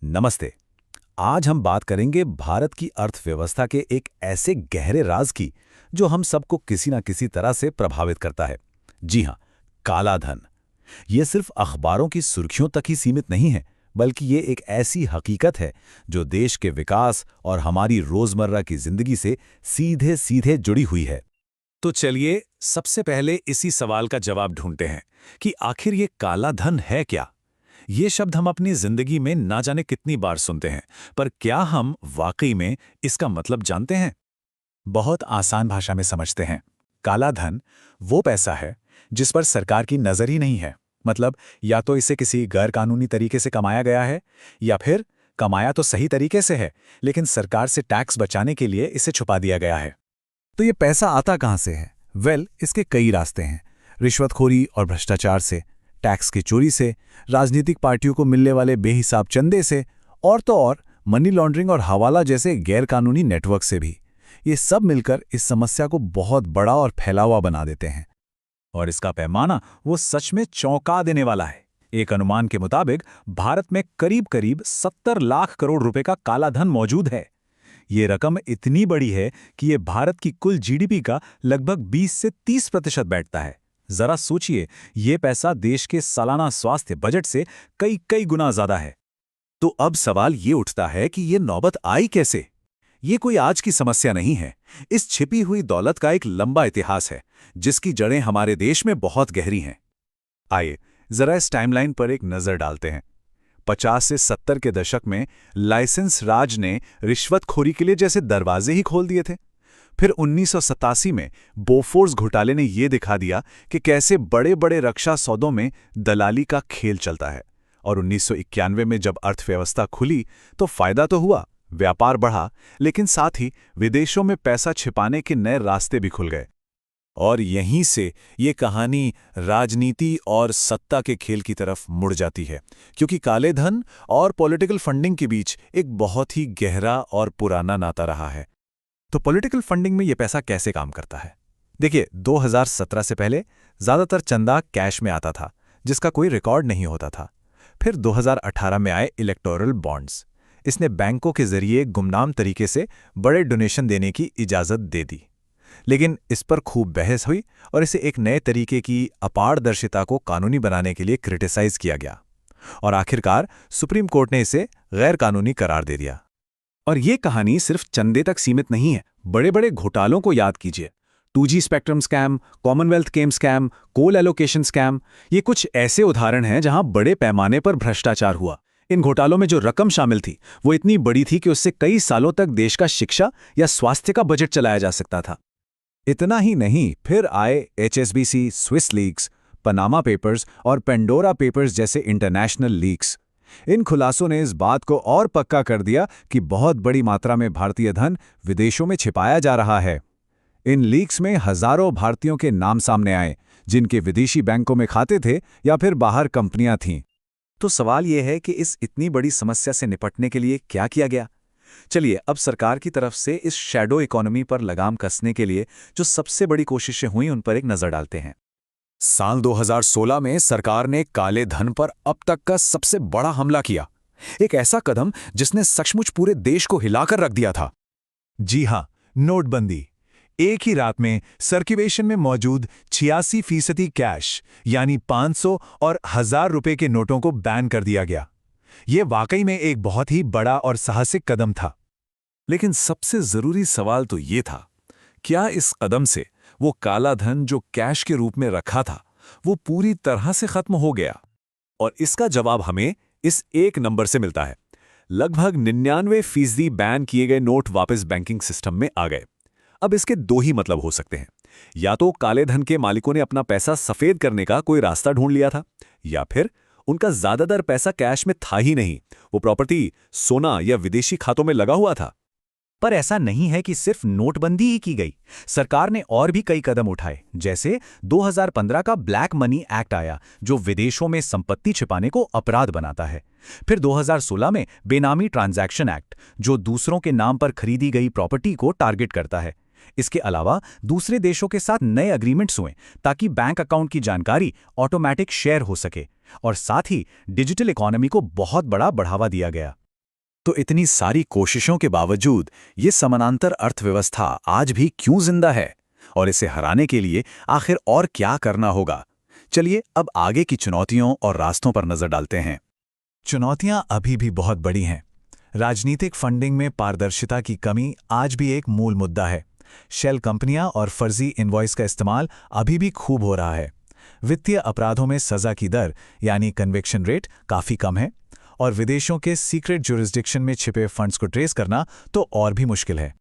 नमस्ते। आज हम बात करेंगे भारत की अर्थव्यवस्था के एक ऐसे गहरे राज की जो हम सबको किसी न किसी तरह से प्रभावित करता है। जी हां, काला धन। ये सिर्फ अखबारों की सुर्खियों तक ही सीमित नहीं है, बल्कि ये एक ऐसी हकीकत है जो देश के विकास और हमारी रोजमर्रा की जिंदगी से सीधे सीधे जुड़ी हुई है। तो चलिए सबसे पहले इसी सवाल का जवाब ढूंढते हैं कि आखिर ये काला धन है क्या। ये शब्द हम अपनी जिंदगी में ना जाने कितनी बार सुनते हैं, पर क्या हम वाकई में इसका मतलब जानते हैं? बहुत आसान भाषा में समझते हैं। काला धन वो पैसा है जिस पर सरकार की नजर ही नहीं है। मतलब या तो इसे किसी गैर कानूनी तरीके से कमाया गया है, या फिर कमाया तो सही तरीके से है, लेकिन सरकार से टैक्स बचाने के लिए इसे छुपा दिया गया है। तो ये पैसा आता कहां से है? इसके कई रास्ते हैं। रिश्वतखोरी और भ्रष्टाचार से, टैक्स की चोरी से, राजनीतिक पार्टियों को मिलने वाले बेहिसाब चंदे से, और तो और मनी लॉन्ड्रिंग और हवाला जैसे गैरकानूनी नेटवर्क से भी। ये सब मिलकर इस समस्या को बहुत बड़ा और फैला हुआ बना देते हैं। और इसका पैमाना वो सच में चौंका देने वाला है। एक अनुमान के मुताबिक भारत में करीब करीब 70 लाख करोड़ रुपए का काला धन मौजूद है। ये रकम इतनी बड़ी है कि ये भारत की कुल जीडीपी का लगभग 20 से 30% बैठता है। जरा सोचिए, ये पैसा देश के सालाना स्वास्थ्य बजट से कई कई गुना ज्यादा है। तो अब सवाल ये उठता है कि ये नौबत आई कैसे? ये कोई आज की समस्या नहीं है। इस छिपी हुई दौलत का एक लंबा इतिहास है, जिसकी जड़ें हमारे देश में बहुत गहरी हैं। आइए जरा इस टाइमलाइन पर एक नजर डालते हैं। 50 से 70 के दशक में लाइसेंस राज ने रिश्वतखोरी के लिए जैसे दरवाजे ही खोल दिए थे। फिर 1987 में बोफोर्स घोटाले ने यह दिखा दिया कि कैसे बड़े बड़े रक्षा सौदों में दलाली का खेल चलता है। और 1991 में जब अर्थव्यवस्था खुली तो फायदा तो हुआ, व्यापार बढ़ा, लेकिन साथ ही विदेशों में पैसा छिपाने के नए रास्ते भी खुल गए। और यहीं से ये कहानी राजनीति और सत्ता के खेल की तरफ मुड़ जाती है, क्योंकि काले धन और पॉलिटिकल फंडिंग के बीच एक बहुत ही गहरा और पुराना नाता रहा है। तो पॉलिटिकल फंडिंग में ये पैसा कैसे काम करता है? देखिए, 2017 से पहले ज्यादातर चंदा कैश में आता था, जिसका कोई रिकॉर्ड नहीं होता था। फिर 2018 में आए इलेक्टोरल बॉन्ड्स। इसने बैंकों के जरिए गुमनाम तरीके से बड़े डोनेशन देने की इजाजत दे दी। लेकिन इस पर खूब बहस हुई और इसे एक नए तरीके की अपारदर्शिता को कानूनी बनाने के लिए क्रिटिसाइज किया गया। और आखिरकार सुप्रीम कोर्ट ने इसे गैर कानूनी करार दे दिया। और ये कहानी सिर्फ चंदे तक सीमित नहीं है। बड़े बड़े घोटालों को याद कीजिए। 2G spectrum scam, Commonwealth game scam, coal allocation scam, ये कुछ ऐसे उदाहरण हैं जहां बड़े पैमाने पर भ्रष्टाचार हुआ। इन घोटालों में जो रकम शामिल थी वो इतनी बड़ी थी कि उससे कई सालों तक देश का शिक्षा या स्वास्थ्य का बजट चलाया जा सकता था। इतना ही नहीं, फिर आए HSBC, Swiss leaks, Panama papers और पेंडोरा पेपर्स जैसे इंटरनेशनल लीक्स। इन खुलासों ने इस बात को और पक्का कर दिया कि बहुत बड़ी मात्रा में भारतीय धन विदेशों में छिपाया जा रहा है। इन लीक्स में हजारों भारतीयों के नाम सामने आए, जिनके विदेशी बैंकों में खाते थे या फिर बाहर कंपनियां थीं। तो सवाल यह है कि इस इतनी बड़ी समस्या से निपटने के लिए क्या किया गया? चलिए अब सरकार की तरफ से इस शैडो इकोनॉमी पर लगाम कसने के लिए जो सबसे बड़ी कोशिशें हुई उन पर एक नजर डालते हैं। साल 2016 में सरकार ने काले धन पर अब तक का सबसे बड़ा हमला किया। एक ऐसा कदम जिसने सचमुच पूरे देश को हिलाकर रख दिया था। जी हां, नोटबंदी। एक ही रात में सर्कुलेशन में मौजूद 86% कैश यानी 500 और 1000 रुपए के नोटों को बैन कर दिया गया। यह वाकई में एक बहुत ही बड़ा और साहसिक कदम था। लेकिन सबसे जरूरी सवाल तो ये था, क्या इस कदम से वो काला धन जो कैश के रूप में रखा था वो पूरी तरह से खत्म हो गया? और इसका जवाब हमें इस एक नंबर से मिलता है। लगभग 99% बैन किए गए नोट वापस बैंकिंग सिस्टम में आ गए। अब इसके दो ही मतलब हो सकते हैं। या तो काले धन के मालिकों ने अपना पैसा सफेद करने का कोई रास्ता ढूंढ लिया था, या फिर उनका ज्यादातर पैसा कैश में था ही नहीं, वो प्रॉपर्टी, सोना या विदेशी खातों में लगा हुआ था। पर ऐसा नहीं है कि सिर्फ नोटबंदी ही की गई। सरकार ने और भी कई कदम उठाए, जैसे 2015 का ब्लैक मनी एक्ट आया, जो विदेशों में संपत्ति छिपाने को अपराध बनाता है। फिर 2016 में बेनामी ट्रांजैक्शन एक्ट, जो दूसरों के नाम पर खरीदी गई प्रॉपर्टी को टारगेट करता है। इसके अलावा दूसरे देशों के साथ नए एग्रीमेंट्स हुए ताकि बैंक अकाउंट की जानकारी ऑटोमेटिक शेयर हो सके, और साथ ही डिजिटल इकोनॉमी को बहुत बड़ा बढ़ावा दिया गया। तो इतनी सारी कोशिशों के बावजूद ये समानांतर अर्थव्यवस्था आज भी क्यों जिंदा है और इसे हराने के लिए आखिर और क्या करना होगा? चलिए अब आगे की चुनौतियों और रास्तों पर नजर डालते हैं। चुनौतियां अभी भी बहुत बड़ी हैं। राजनीतिक फंडिंग में पारदर्शिता की कमी आज भी एक मूल मुद्दा है। शेल कंपनियां और फर्जी इनवॉइस का इस्तेमाल अभी भी खूब हो रहा है। वित्तीय अपराधों में सजा की दर यानी कन्विक्शन रेट काफ़ी कम है और विदेशों के सीक्रेट जुरिस्डिक्शन में छिपे फंड्स को ट्रेस करना तो और भी मुश्किल है।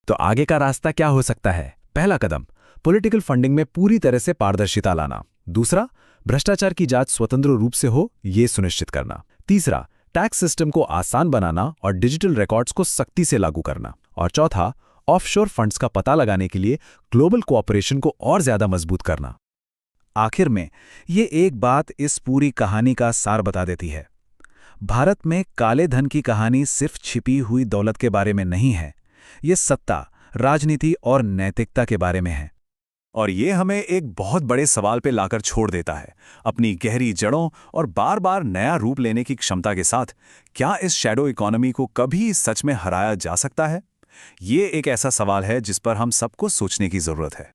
तो आगे का रास्ता क्या हो सकता है? पहला कदम, पॉलिटिकल फंडिंग में पूरी तरह से पारदर्शिता लाना। दूसरा, भ्रष्टाचार की जांच स्वतंत्र रूप से हो, ये सुनिश्चित करना। तीसरा, टैक्स सिस्टम को आसान बनाना और डिजिटल रिकॉर्ड्स को सख्ती से लागू करना। और चौथा, ऑफशोर फंड्स का पता लगाने के लिए ग्लोबल कोऑपरेशन को और ज्यादा मजबूत करना। आखिर में ये एक बात इस पूरी कहानी का सार बता देती है। भारत में काले धन की कहानी सिर्फ छिपी हुई दौलत के बारे में नहीं है, ये सत्ता, राजनीति और नैतिकता के बारे में है। और ये हमें एक बहुत बड़े सवाल पे लाकर छोड़ देता है, अपनी गहरी जड़ों और बार बार नया रूप लेने की क्षमता के साथ क्या इस शैडो इकोनॉमी को कभी सच में हराया जा सकता है? ये एक ऐसा सवाल है जिस पर हम सबको सोचने की जरूरत है।